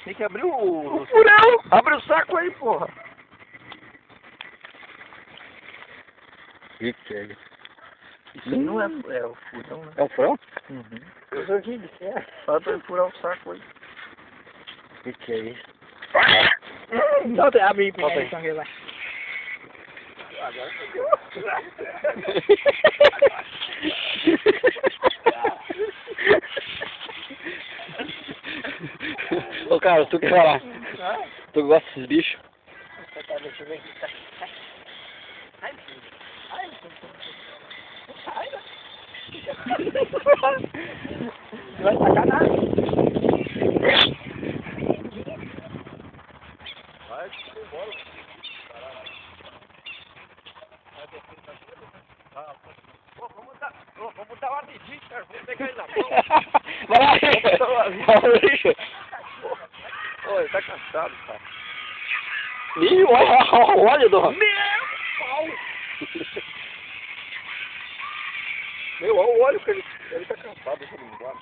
Tem que abrir o... furão! Abre o saco aí, porra. Que é isso? Isso aí não é o furão, né? É um furão? Uhum. Eu sou aqui, que é? Fala pra ele furar o saco aí. Que é isso? Então abre aí pra Bota ele, aí. então ele vai. Ô cara, tu quer falar? Tu gosta desses bichos? Deixa eu ver aqui. Ai, vai tacar nada. Vai, embora. Vamos botar o aditivo, cara. Vamos pegar ele na mão. Vai lá, deixa. Pô, ele tá cansado, cara. Ih, olha, Dom. Meu pau! Meu, olha o óleo que ele tá cansado, deixa ele embora.